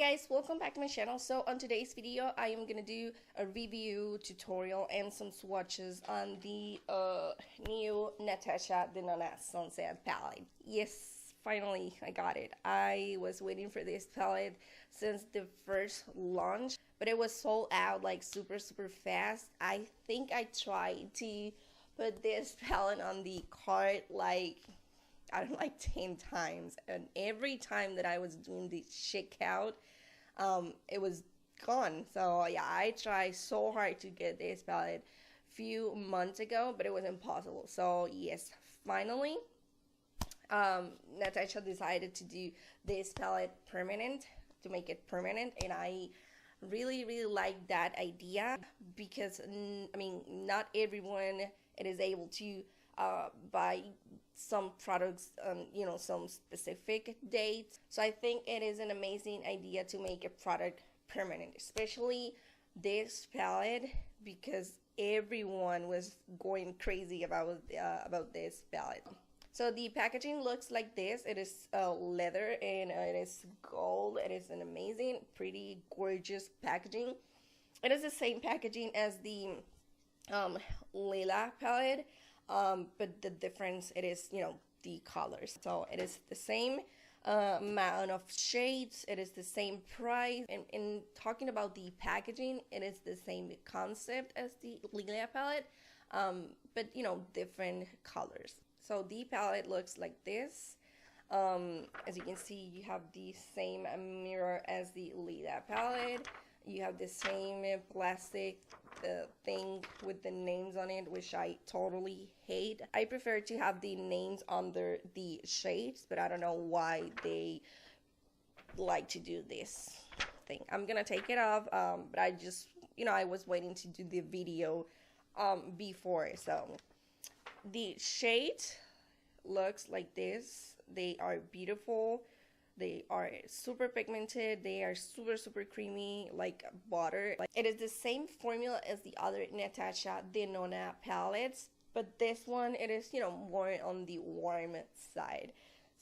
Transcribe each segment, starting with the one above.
guys, welcome back to my channel. So on today's video I am gonna do a review tutorial and some swatches on the new Natasha Denona Sunset Palette. Yes, finally I got it. I was waiting for this palette since the first launch, but it was sold out like super fast. I think I tried to put this palette on the cart like I don't know, like 10 times, and every time that I was doing the checkout, it was gone. So yeah, I tried so hard to get this palette few months ago, but it was impossible. So yes, finally Natasha decided to do this palette permanent, to make it permanent, and I really like that idea because I mean, not everyone it is able to buy some products you know, some specific dates. So I think it is an amazing idea to make a product permanent, especially this palette, because everyone was going crazy about this palette. So the packaging looks like this. It is leather and it is gold. It is an amazing, pretty gorgeous packaging. It is the same packaging as the Lila palette, but the difference, it is, you know, the colors. So it is the same amount of shades, it is the same price, and in talking about the packaging, it is the same concept as the Lila palette, but you know, different colors. So the palette looks like this. As you can see, you have the same mirror as the Lila palette. You have the same plastic thing with the names on it, which I totally hate. I prefer to have the names under the shades, but I don't know why they like to do this thing. I'm gonna take it off, but I just, you know, I was waiting to do the video before. So the shade looks like this. They are beautiful. They are super pigmented. They are super creamy, like butter. It is the same formula as the other Natasha Denona palettes, but this one, it is, you know, more on the warm side.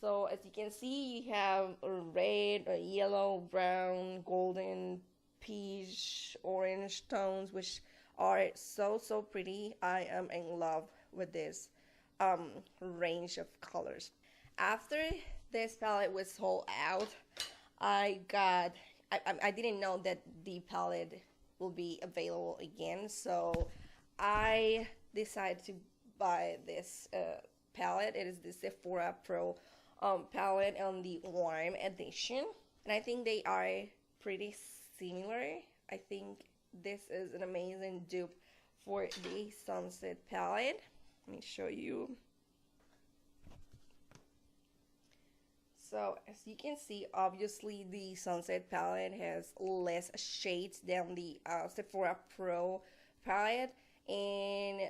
So as you can see, you have a red, a yellow, brown, golden, peach, orange tones, which are so pretty. I am in love with this range of colors. After this palette was sold out, I didn't know that the palette will be available again, so I decided to buy this palette. It is the Sephora Pro palette on the warm edition, and I think they are pretty similar. I think this is an amazing dupe for the Sunset palette. Let me show you. So as you can see, obviously the Sunset palette has less shades than the Sephora Pro palette, and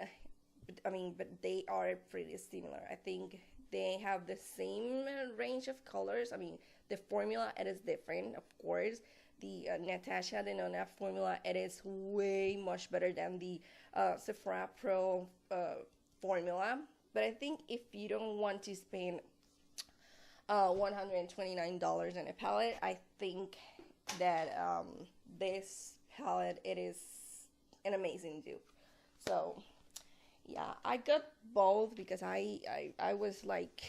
I mean, but they are pretty similar. I think they have the same range of colors. I mean, the formula, it is different, of course. The Natasha Denona formula, it is way much better than the Sephora Pro formula. But I think if you don't want to spend $129 in a palette, I think that this palette, it is an amazing dupe. So yeah, I got both because I was like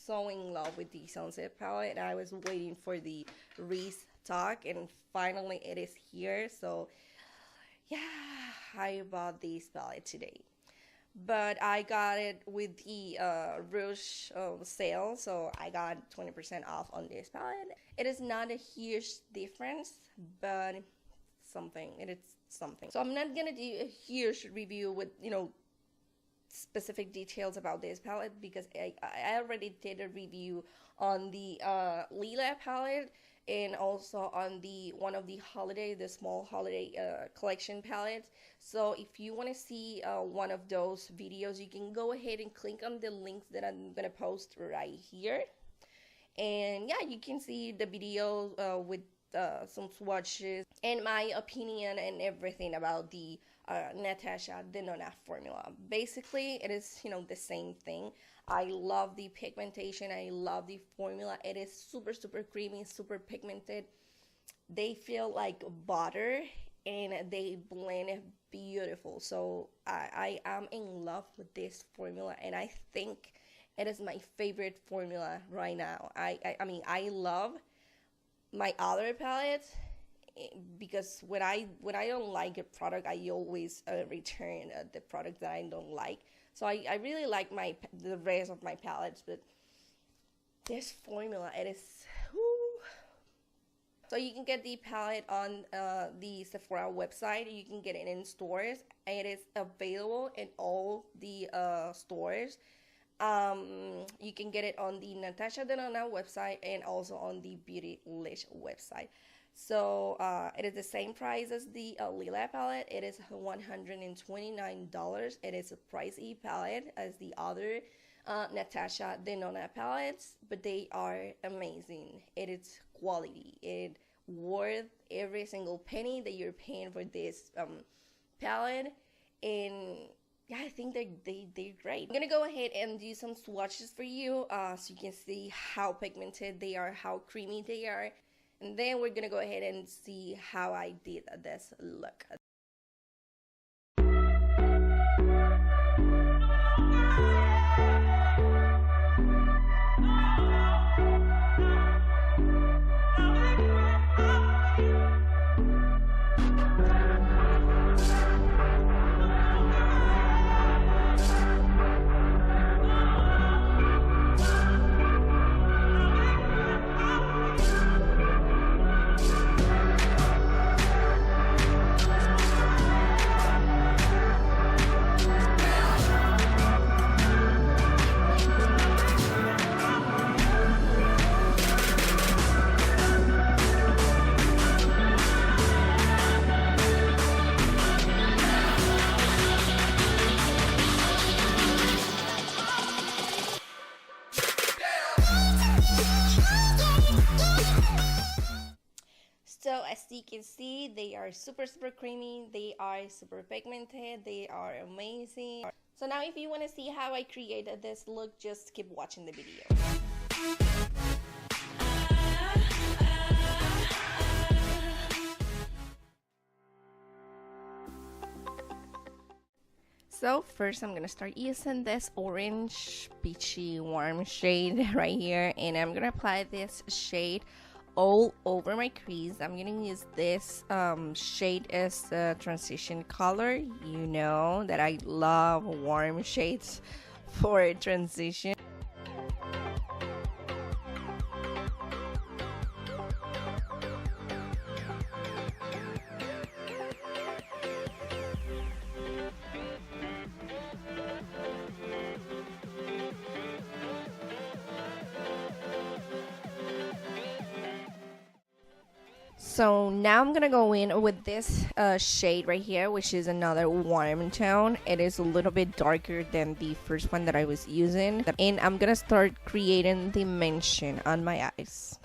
so in love with the Sunset palette. I was waiting for the restock, and finally it is here. So yeah, I bought this palette today. But I got it with the Rouge sale, so I got 20% off on this palette. It is not a huge difference, but something. It is something. So I'm not gonna do a huge review with, you know, specific details about this palette, because I already did a review on the Lila palette, and also on the one of the holiday, the small holiday collection palettes. So if you want to see one of those videos, you can go ahead and click on the links that I'm gonna post right here, and yeah, you can see the video with some swatches and my opinion and everything about the Natasha Denona formula. Basically, it is, you know, the same thing. I love the pigmentation. I love the formula. It is super creamy, super pigmented. they feel like butter and they blend beautiful. So I am in love with this formula, and I think it is my favorite formula right now. I mean, I love my other palettes because when I don't like a product, I always return the product that I don't like. So I really like the rest of my palettes, but this formula, it is. Whoo. So you can get the palette on the Sephora website. You can get it in stores. It is available in all the stores. You can get it on the Natasha Denona website and also on the Beauties website. So it is the same price as the Lila palette. It is $129. It is a pricey palette as the other Natasha Denona palettes, but they are amazing. It is quality. It worth every single penny that you're paying for this palette, and yeah, I think they're great. I'm gonna go ahead and do some swatches for you so you can see how pigmented they are, how creamy they are, and then we're gonna go ahead and see how I did this look. So as you can see, they are super creamy, they are super pigmented, they are amazing. So now if you want to see how I created this look, just keep watching the video. So first I'm gonna start using this orange peachy warm shade right here, and I'm gonna apply this shade all over my crease. I'm gonna use this shade as a transition color. You know that I love warm shades for transition. So now I'm gonna go in with this shade right here, which is another warm tone. It is a little bit darker than the first one that I was using, and I'm gonna start creating dimension on my eyes.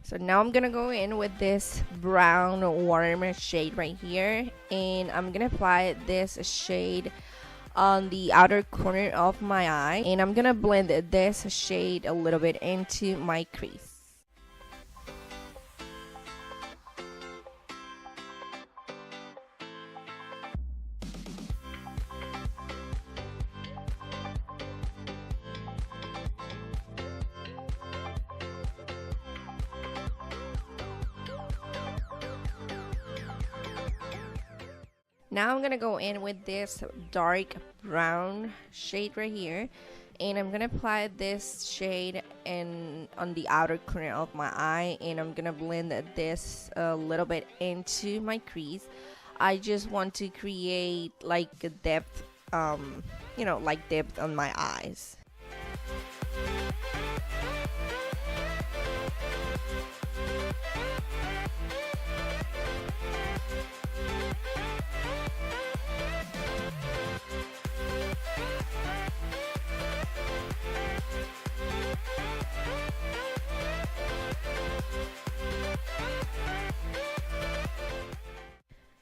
So now I'm gonna go in with this brown warm shade right here, and I'm gonna apply this shade on the outer corner of my eye, and I'm gonna blend this shade a little bit into my crease. Now I'm gonna go in with this dark brown shade right here, and I'm gonna apply this shade on the outer corner of my eye, and I'm gonna blend this a little bit into my crease. I just want to create like a depth, you know, like depth on my eyes.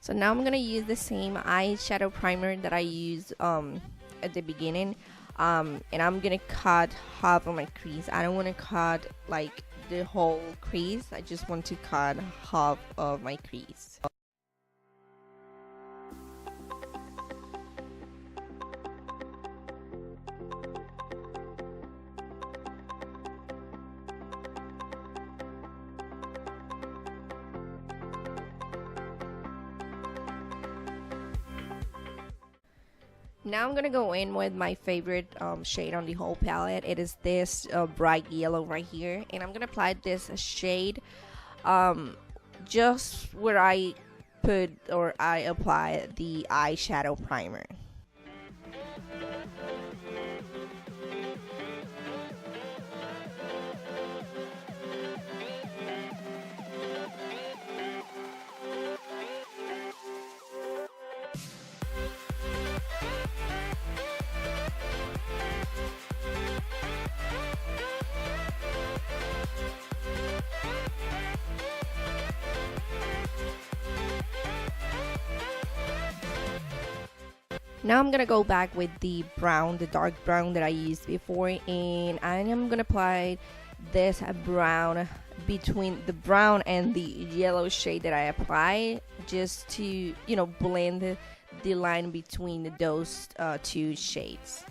So now I'm gonna use the same eyeshadow primer that I used at the beginning, and I'm gonna cut half of my crease. I don't want to cut like the whole crease. I just want to cut half of my crease. Now I'm gonna go in with my favorite shade on the whole palette. It is this bright yellow right here, and I'm gonna apply this shade just where I apply the eyeshadow primer. Now I'm gonna go back with the brown, the dark brown that I used before, and I am gonna apply this brown between the brown and the yellow shade that I apply, just to, you know, blend the line between those two shades.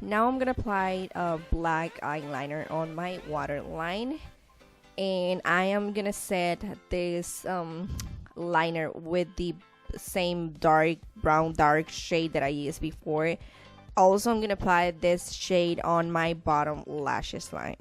Now I'm gonna apply a black eyeliner on my waterline, and I am gonna set this liner with the same brown dark shade that I used before. Also, I'm gonna apply this shade on my bottom lashes line.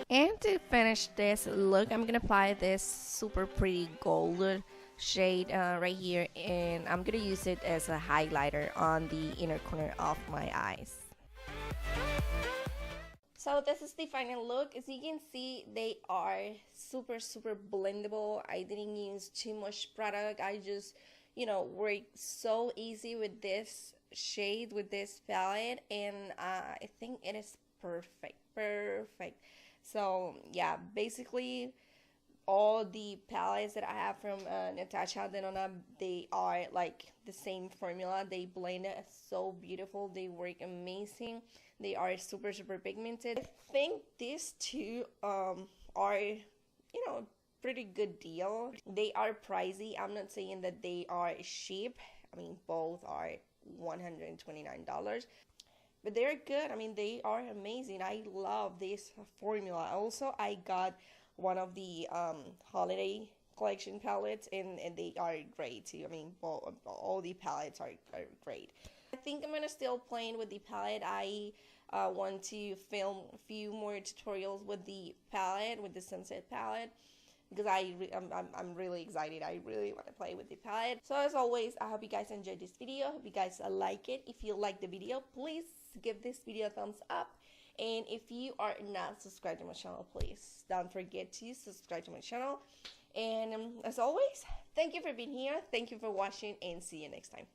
And to finish this look, I'm gonna apply this super pretty gold shade right here, and I'm gonna use it as a highlighter on the inner corner of my eyes. So this is the final look. As you can see, they are super blendable. I didn't use too much product. I just, you know, worked so easy with this shade, with this palette, and I think it is perfect. So yeah, basically all the palettes that I have from Natasha Denona, they are like the same formula. They blend so beautiful. They work amazing. They are super pigmented. I think these two are, you know, pretty good deal. They are pricey. I'm not saying that they are cheap. I mean, both are $129. But they're good. I mean, they are amazing. I love this formula. Also, I got one of the holiday collection palettes, and they are great too. I mean, all the palettes are great. I think I'm going to still playing with the palette. I want to film a few more tutorials with the palette, with the Sunset palette, because I'm really excited. I really want to play with the palette. So as always, I hope you guys enjoyed this video. I hope you guys like it. If you like the video, please give this video a thumbs up, and if you are not subscribed to my channel, please don't forget to subscribe to my channel. And as always, thank you for being here, thank you for watching, and see you next time.